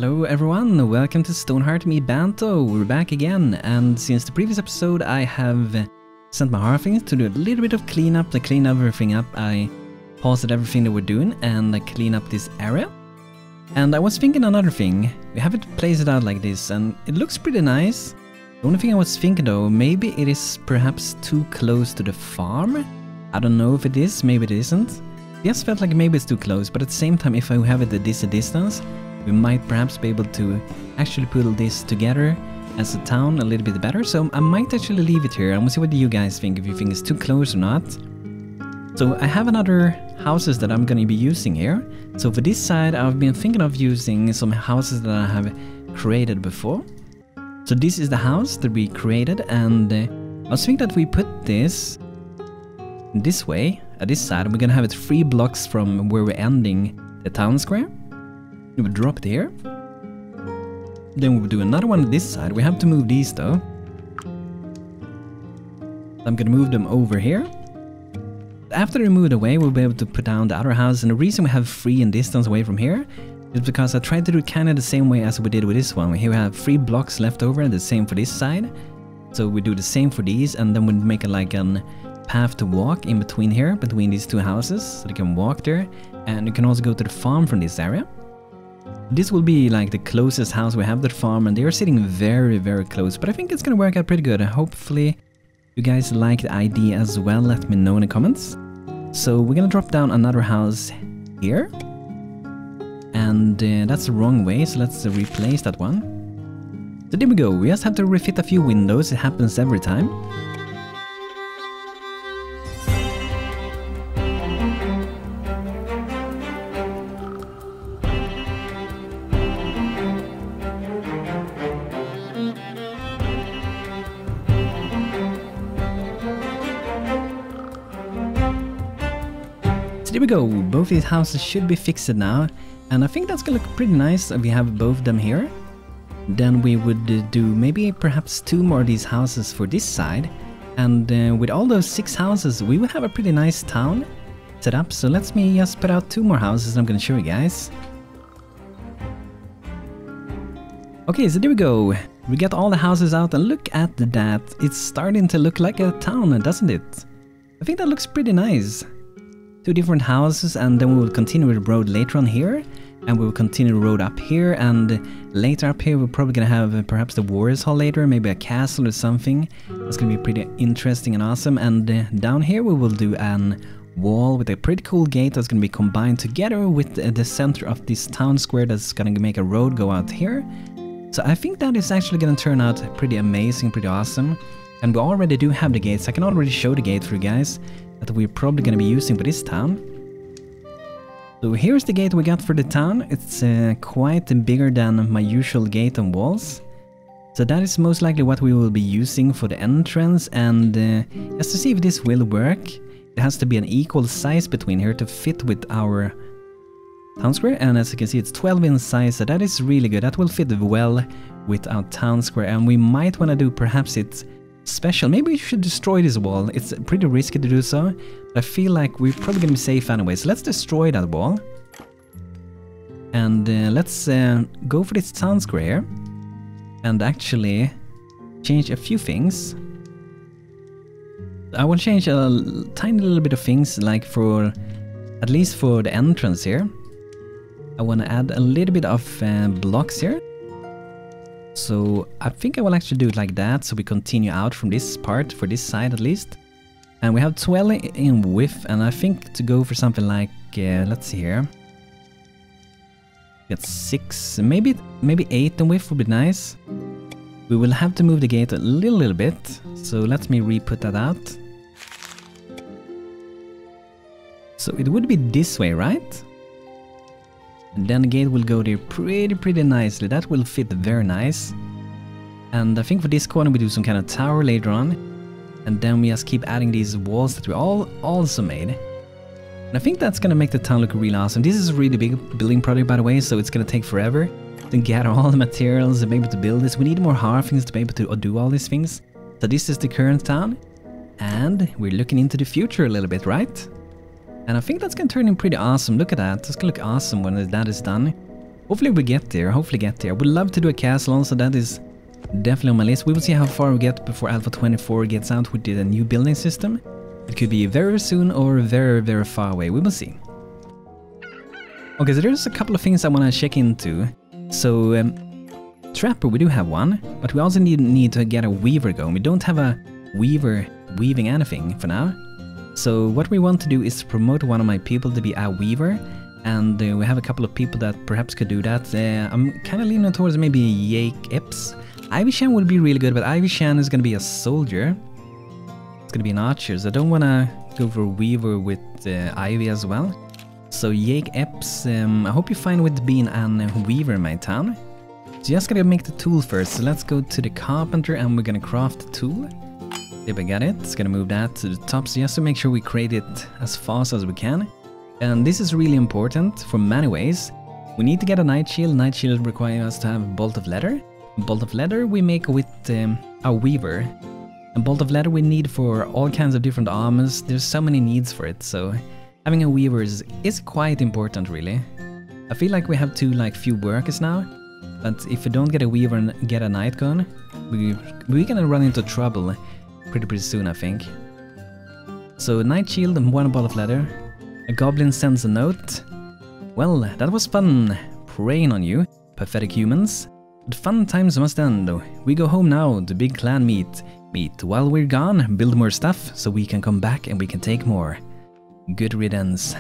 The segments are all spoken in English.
Hello everyone, welcome to Stonehearth me BANTO. We're back again, and since the previous episode I have sent my Hearthlings to do a little bit of cleanup, to clean everything up. I paused everything that we're doing and I clean up this area. And I was thinking another thing, we have it placed out like this and it looks pretty nice. The only thing I was thinking though, maybe it is perhaps too close to the farm. I don't know if it is, maybe it isn't. It just felt like maybe it's too close, but at the same time if I have it at this distance, we might perhaps be able to actually put this together as a town a little bit better. So I might actually leave it here and we'll see what you guys think, if you think it's too close or not. So I have another houses that I'm going to be using here. So for this side I've been thinking of using some houses that I have created before. So this is the house that we created, and I was thinking that we put this way at this side, and we're going to have it 3 blocks from where we're ending the town square. We would drop it here. Then we would do another one on this side. We have to move these though. I'm gonna move them over here. After they're moved away, we'll be able to put down the other house. And the reason we have 3 in distance away from here is because I tried to do it kind of the same way as we did with this one. Here we have 3 blocks left over, and the same for this side. So we do the same for these, and then we make it like a path to walk in between here, between these 2 houses. So they can walk there, and you can also go to the farm from this area. This will be like the closest house we have to the farm, and they are sitting very, very close. But I think it's gonna work out pretty good. Hopefully you guys like the idea as well. Let me know in the comments. So we're gonna drop down another house here. And that's the wrong way, so let's replace that one. So there we go. We just have to refit a few windows. It happens every time. There we go, both these houses should be fixed now, and I think that's gonna look pretty nice if we have both of them here. Then we would do maybe perhaps 2 more of these houses for this side, and with all those 6 houses we would have a pretty nice town set up. So let me just put out 2 more houses I'm gonna show you guys. Okay, so there we go, we got all the houses out, and look at that, it's starting to look like a town, doesn't it? I think that looks pretty nice. 2 different houses, and then we will continue with the road later on here, and we will continue the road up here, and later up here we're probably gonna have perhaps the Warriors Hall later, maybe a castle or something. That's gonna be pretty interesting and awesome. And down here we will do a wall with a pretty cool gate that's gonna be combined together with the center of this town square that's gonna make a road go out here. So I think that is actually gonna turn out pretty amazing, pretty awesome. And we already do have the gates. I can already show the gate for you guys that we're probably going to be using for this town. So here's the gate we got for the town. It's quite bigger than my usual gate and walls. So that is most likely what we will be using for the entrance, and just to see if this will work, it has to be an equal size between here to fit with our town square, and as you can see it's 12 in size, so that is really good. That will fit well with our town square, and we might want to do perhaps it's special. Maybe we should destroy this wall. It's pretty risky to do so, but I feel like we're probably gonna be safe anyway. So let's destroy that wall. And let's go for this town square and actually change a few things. I will change a tiny little bit of things, like for at least for the entrance here. I want to add a little bit of blocks here. So I think I will actually do it like that, so we continue out from this part, for this side at least. And we have 12 in width, and I think to go for something like, let's see here. Get 6, maybe 8 in width would be nice. We will have to move the gate a little bit, so let me re-put that out. So it would be this way, right? And then the gate will go there pretty nicely. That will fit very nice. And I think for this corner we do some kind of tower later on. And then we just keep adding these walls that we also made. And I think that's gonna make the town look really awesome. This is a really big building project, by the way, so it's gonna take forever to gather all the materials and be able to build this. We need more Hearthlings to be able to do all these things. So this is the current town. And we're looking into the future a little bit, right? And I think that's gonna turn in pretty awesome. Look at that, it's gonna look awesome when that is done. hopefully we get there, I would love to do a castle also, that is definitely on my list. We will see how far we get before Alpha 24 gets out with the new building system. It could be very soon or very far away, we will see. Okay, so there's a couple of things I want to check into. So, Trapper, we do have one, but we also need to get a Weaver going. We don't have a Weaver weaving anything for now. So what we want to do is promote one of my people to be a Weaver, and we have a couple of people that perhaps could do that. I'm kind of leaning towards maybe Yake Epps. Ivy Shan would be really good, but Ivy Shan is going to be a soldier. It's going to be an archer, so I don't want to go for a Weaver with Ivy as well. So Yake Epps, I hope you're fine with being a Weaver in my town. So just gotta make the tool first, so let's go to the carpenter and we're gonna craft the tool. There we got it, it's gonna move that to the top, so just to make sure we create it as fast as we can. And this is really important for many ways. We need to get a Night Shield. Night Shield requires us to have a Bolt of Leather. Bolt of Leather we make with our Weaver. And Bolt of Leather we need for all kinds of different armors, there's so many needs for it, so having a Weaver is quite important really. I feel like we have too few workers now. But if we don't get a Weaver and get a Knight gun, we're gonna run into trouble pretty soon, I think. So Night Shield and one Ball of Leather. A Goblin sends a note. Well, that was fun preying on you, pathetic humans. But fun times must end. We go home now, the big clan meet. While we're gone, build more stuff so we can come back and we can take more. Good riddance.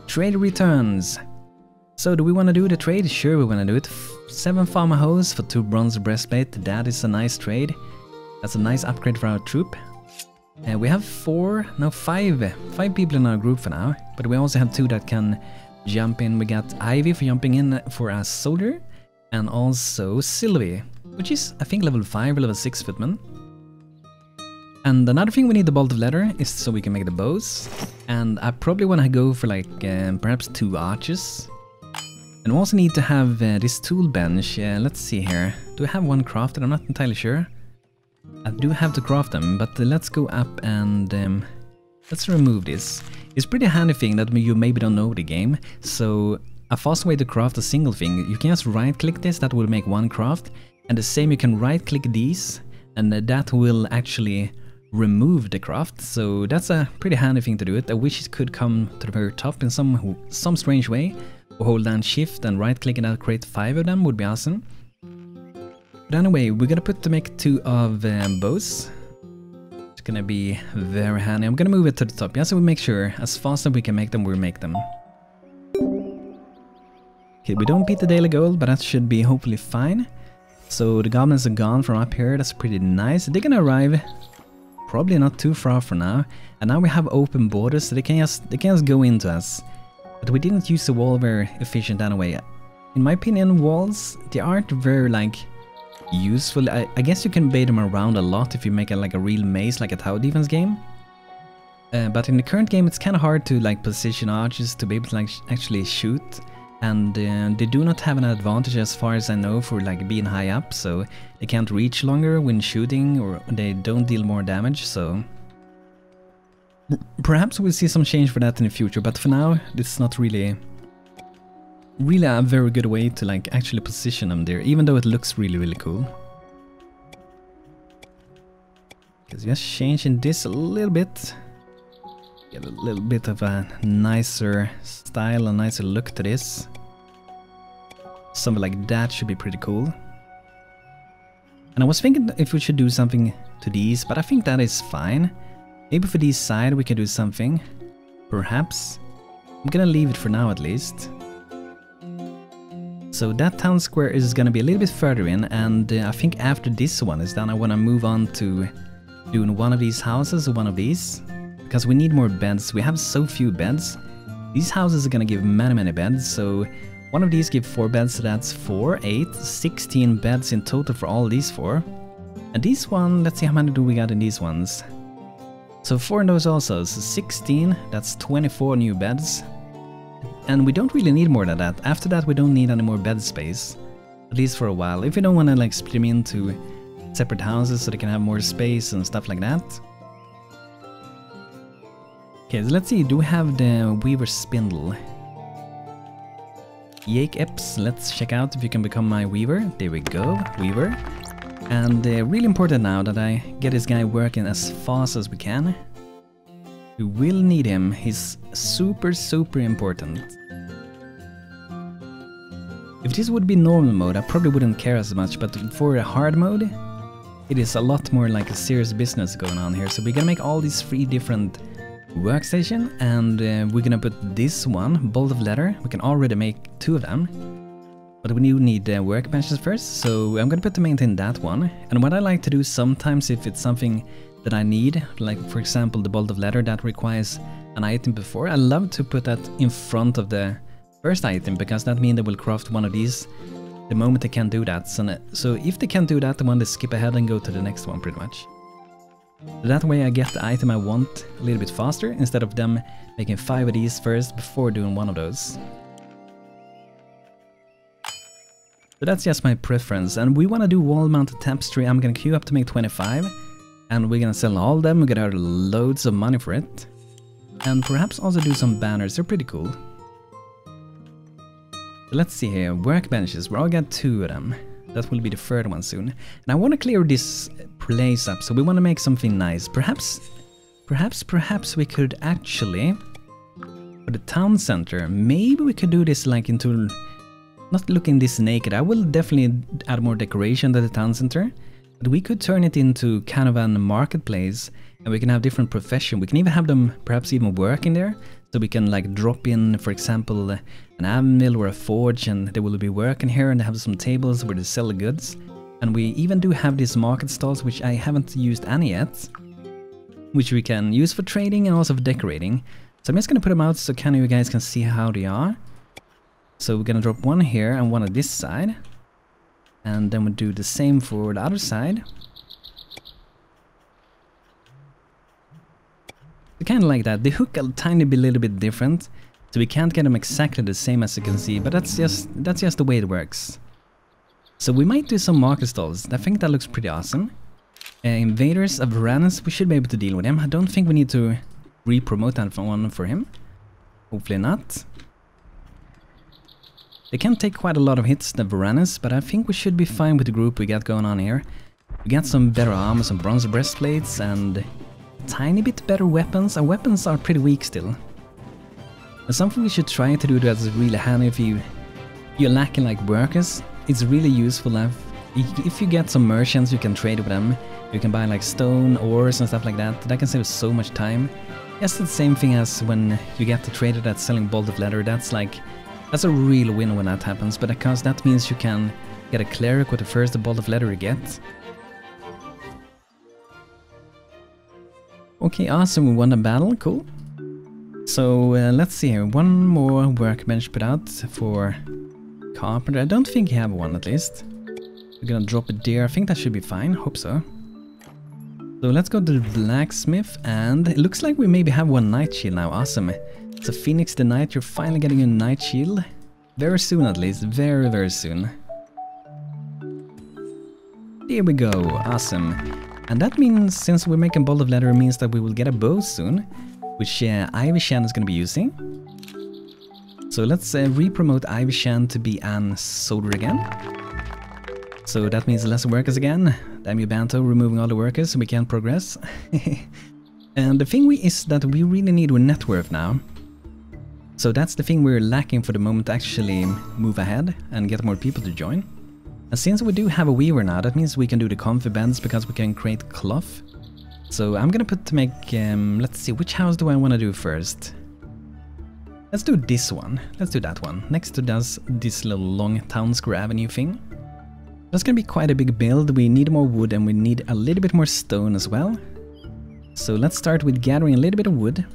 Trade returns. So do we want to do the trade? Sure, we want to do it. 7 farmer hose for 2 bronze breastplate. That is a nice trade. That's a nice upgrade for our troop. We have 5 people in our group for now. But we also have 2 that can jump in. We got Ivy for jumping in for a soldier. And also Sylvie, which is I think level 5 or level 6 footman. And another thing we need the Bolt of Leather is so we can make the bows. And I probably want to go for perhaps 2 archers. And we also need to have this tool bench. Let's see here. Do I have one crafted? I'm not entirely sure. I do have to craft them, but let's go up and let's remove this. It's pretty handy thing that you maybe don't know the game. So a fast way to craft a single thing, you can just right click this, that will make one craft. And the same you can right click these and that will actually remove the craft. So that's a pretty handy thing to do it. I wish it could come to the very top in some strange way. Hold down shift and right click and that'll create 5 of them, would be awesome. But anyway, we're gonna make 2 of bows. It's gonna be very handy. I'm gonna move it to the top, yeah, so we make sure as fast as we can make them, we'll make them. Okay, we don't beat the daily goal, but that should be hopefully fine. So the goblins are gone from up here, that's pretty nice. They're gonna arrive probably not too far from now. And now we have open borders, so they can just go into us. But we didn't use the wall very efficient anyway. In my opinion, walls, they aren't very useful. I guess you can bait them around a lot if you make it a real maze, like a tower defense game. But in the current game, it's kind of hard to position archers to be able to actually shoot. And they do not have an advantage as far as I know for being high up, so they can't reach longer when shooting, or they don't deal more damage, so perhaps we'll see some change for that in the future, but for now, this is not really a very good way to actually position them there, even though it looks really cool. Because just changing this a little bit, get a little bit of a nicer style, a nicer look to this. Something like that should be pretty cool. And I was thinking if we should do something to these, but I think that is fine. Maybe for this side we can do something, perhaps. I'm gonna leave it for now at least. So that town square is gonna be a little bit further in, and I think after this one is done I wanna move on to doing one of these houses or one of these. Because we need more beds, we have so few beds. These houses are gonna give many beds, so one of these give 4 beds, so that's 4, 8, 16 beds in total for all these 4. And these one, let's see how many do we got in these ones. So 4 in those also, so 16, that's 24 new beds. And we don't really need more than that. After that we don't need any more bed space. At least for a while. If we don't want to split them into separate houses so they can have more space and stuff like that. Okay, so let's see, do we have the Weaver Spindle? Eps, let's check out if you can become my weaver. There we go, weaver. And really important now that I get this guy working as fast as we can. We will need him, he's super important. If this would be normal mode, I probably wouldn't care as much, but for a hard mode, it is a lot more like a serious business going on here. So we're gonna make all these 3 different workstation, and we're gonna put this one, bolt of leather. We can already make 2 of them, but we need workbenches first, so I'm gonna put to maintain that one. And what I like to do sometimes, if it's something that I need, like for example the bolt of leather that requires an item before, I love to put that in front of the first item, because that means they will craft one of these the moment they can do that. So if they can't do that, the one they skip ahead and go to the next one pretty much. So that way I get the item I want a little bit faster, instead of them making 5 of these first before doing one of those. So that's just my preference, and we want to do wall-mounted tapestry. I'm gonna queue up to make 25, and we're gonna sell all of them. We're gonna have loads of money for it. And perhaps also do some banners, they're pretty cool. So let's see here, workbenches, we all got 2 of them. That will be the 3rd one soon. And I want to clear this place up, so we want to make something nice. Perhaps we could actually, for the town center, maybe we could do this like into, not looking this naked. I will definitely add more decoration to the town center, but we could turn it into kind of a marketplace, and we can have different profession. We can even have them perhaps even work in there, so we can like drop in, for example, an anvil or a forge, and they will be working here, and they have some tables where they sell the goods. And we even do have these market stalls, which I haven't used any yet, which we can use for trading and also for decorating. So I'm just gonna put them out so kind of you guys can see how they are. So we're gonna drop one here and one on this side, and then we'll do the same for the other side. Kind of like that. The hook a tiny bit, little bit different, so we can't get them exactly the same as you can see, but that's just the way it works. So we might do some market stalls. I think that looks pretty awesome. Invaders of Varanus, we should be able to deal with him. I don't think we need to re-promote that one for him. Hopefully not. They can take quite a lot of hits, the Varanus, but I think we should be fine with the group we got going on here. We got some better armor, some bronze breastplates, and tiny bit better weapons. Our weapons are pretty weak still. And something we should try to do that's really handy if you're lacking like workers. It's really useful if you get some merchants, you can trade with them. You can buy like stone, ores and stuff like that. That can save so much time. Just the same thing as when you get the trader that's selling bolt of leather. That's a real win when that happens, but because that means you can get a cleric with the first bolt of leather you get. Okay, awesome, we won the battle, cool. So let's see here, one more workbench put out for carpenter. I don't think you have one at least. We're gonna drop it there, I think that should be fine, hope so. So let's go to the blacksmith, and it looks like we maybe have one night shield now, awesome. So Phoenix the Knight, you're finally getting a night shield. Very soon at least, very soon. There we go, awesome. And that means, since we're making bolt of leather, means that we will get a bow soon, which Ivy Shan is going to be using. So let's re-promote Ivy Shan to be an soldier again. So that means less workers again. Damn you BANTO, removing all the workers so we can progress. And the thing is that we really need our net worth now. So that's the thing we're lacking for the moment, to actually move ahead and get more people to join. And since we do have a weaver now, that means we can do the comfy beds because we can create cloth. So I'm gonna put to make, let's see, which house do I want to do first? Let's do this one. Let's do that one. Next to this little long town square avenue thing. That's gonna be quite a big build. We need more wood and we need a little bit more stone as well. So let's start with gathering a little bit of wood.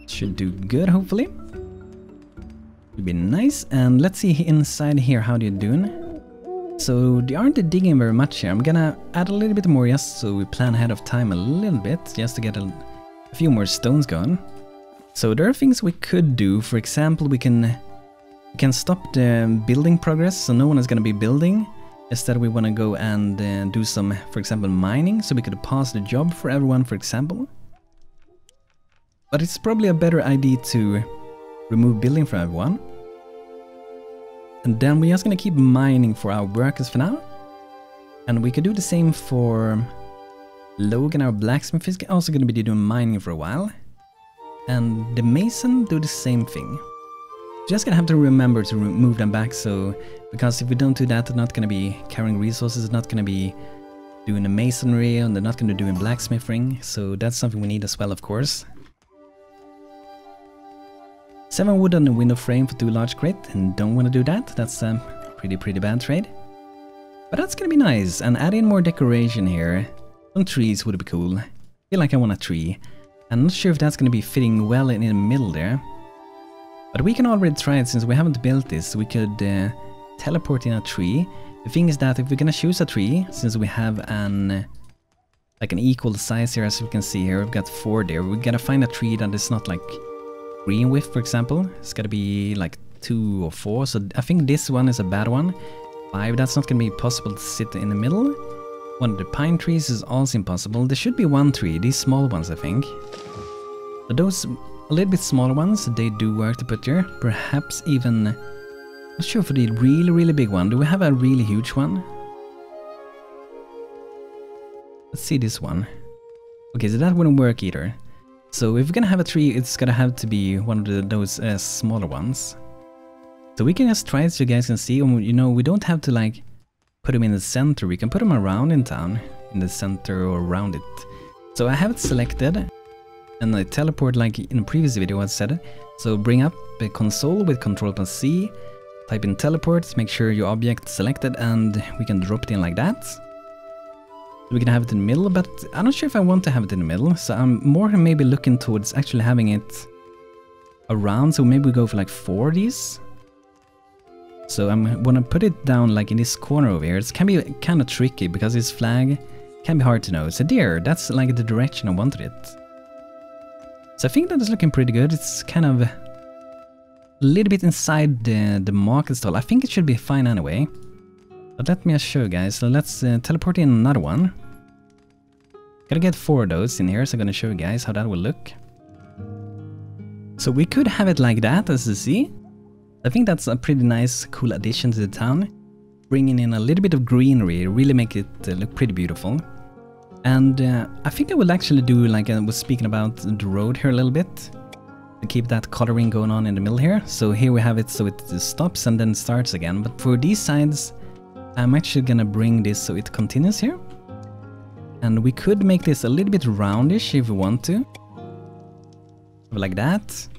Should do good, hopefully. Would be nice. And let's see inside here how they're doing. So they aren't digging very much here. I'm gonna add a little bit more just so we plan ahead of time a little bit, just to get a few more stones going. So there are things we could do. For example, we can stop the building progress, so no one is gonna be building. Instead we want to go and do some, for example, mining, so we could pause the job for everyone, for example. But it's probably a better idea to remove building from everyone. And then we're just gonna keep mining for our workers for now. And we could do the same for Logan, our blacksmith is also gonna be doing mining for a while. And the mason do the same thing. Just gonna have to remember to move them back, so because if we don't do that, they're not gonna be carrying resources, they're not gonna be doing the masonry, and they're not gonna be doing blacksmithing, so that's something we need as well, of course. 7 wood on the window frame for 2 large crate, and don't want to do that. That's a pretty bad trade. But that's gonna be nice, and add in more decoration here. Some trees would be cool. I feel like I want a tree. I'm not sure if that's gonna be fitting well in the middle there. But we can already try it since we haven't built this. We could teleport in a tree. The thing is that if we're gonna choose a tree, since we have an equal size here, as you can see here, we've got 4 there. We gotta find a tree that is not like green with, for example. It's gotta be like 2 or 4. So I think this one is a bad one. 5, that's not gonna be possible to sit in the middle. One of the pine trees is also impossible. There should be 1 tree, these small ones I think. But those a little bit smaller ones, they do work to put there. Perhaps even, not sure for the really big one. Do we have a really huge one? Let's see this one. Okay, so that wouldn't work either. So if we're gonna have a tree, it's gonna have to be one of those smaller ones. So we can just try it so you guys can see. You know, we don't have to like put them in the center. We can put them around in town, in the center or around it. So I have it selected. And I teleport like in the previous video I said. So bring up the console with Ctrl+C, type in teleport, make sure your object selected, and we can drop it in like that. We can have it in the middle, but I'm not sure if I want to have it in the middle, so I'm more maybe looking towards actually having it around, so maybe we go for like 4 of these. So I'm gonna put it down like in this corner over here. It can be kind of tricky because this flag can be hard to know. So there, that's like the direction I wanted it. So I think that is looking pretty good. It's kind of a little bit inside the market stall. I think it should be fine anyway. But let me just show you guys. So let's teleport in another one. Gotta get 4 of those in here, so I'm gonna show you guys how that will look. So we could have it like that, as you see. I think that's a pretty nice, cool addition to the town. Bringing in a little bit of greenery, really make it look pretty beautiful. And I think I will actually do, like I was speaking about, the road here a little bit. To keep that coloring going on in the middle here. So here we have it so it stops and then starts again. But for these sides, I'm actually gonna bring this so it continues here. And we could make this a little bit roundish if we want to. Like that.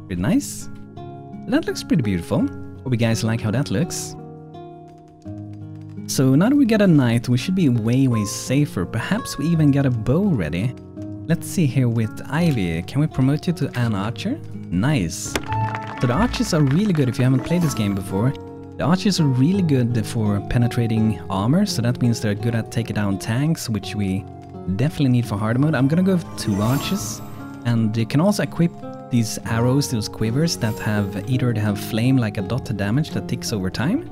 Pretty nice. That looks pretty beautiful. Hope you guys like how that looks. So now that we got a knight, we should be way safer. Perhaps we even got a bow ready. Let's see here with Ivy. Can we promote you to an archer? Nice. So the archers are really good if you haven't played this game before. The archers are really good for penetrating armor, so that means they're good at taking down tanks, which we definitely need for hard mode. I'm gonna go with 2 archers, and you can also equip these arrows, those quivers that have either they have flame like a dot damage that ticks over time,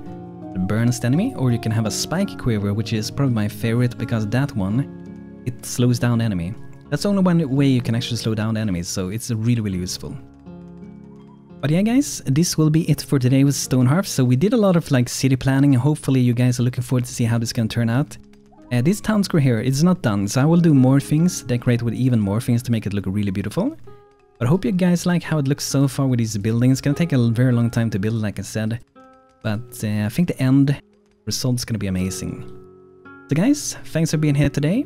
that burns the enemy, or you can have a spike quiver, which is probably my favorite because that one, it slows down the enemy. That's the only one way you can actually slow down the enemies, so it's really useful. But yeah guys, this will be it for today with Stonehearth. So we did a lot of like city planning, and hopefully you guys are looking forward to see how this can turn out. This town square here, it's not done, so I will do more things, decorate with even more things to make it look really beautiful. But I hope you guys like how it looks so far with these buildings. It's gonna take a very long time to build, like I said. But I think the end result is gonna be amazing. So guys, thanks for being here today.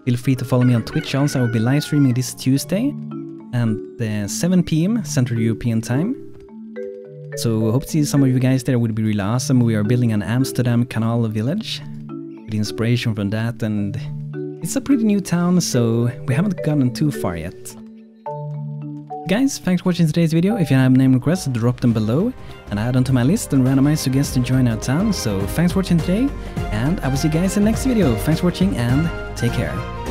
Feel free to follow me on Twitch also. I will be live streaming this Tuesday and 7 PM Central European time. So hope to see some of you guys there. It would be really awesome. We are building an Amsterdam Canal village with inspiration from that, and it's a pretty new town, so we haven't gotten too far yet. Guys, thanks for watching today's video. If you have name requests, drop them below and add them to my list and randomize your guests to join our town. So thanks for watching today, and I will see you guys in the next video. Thanks for watching and take care.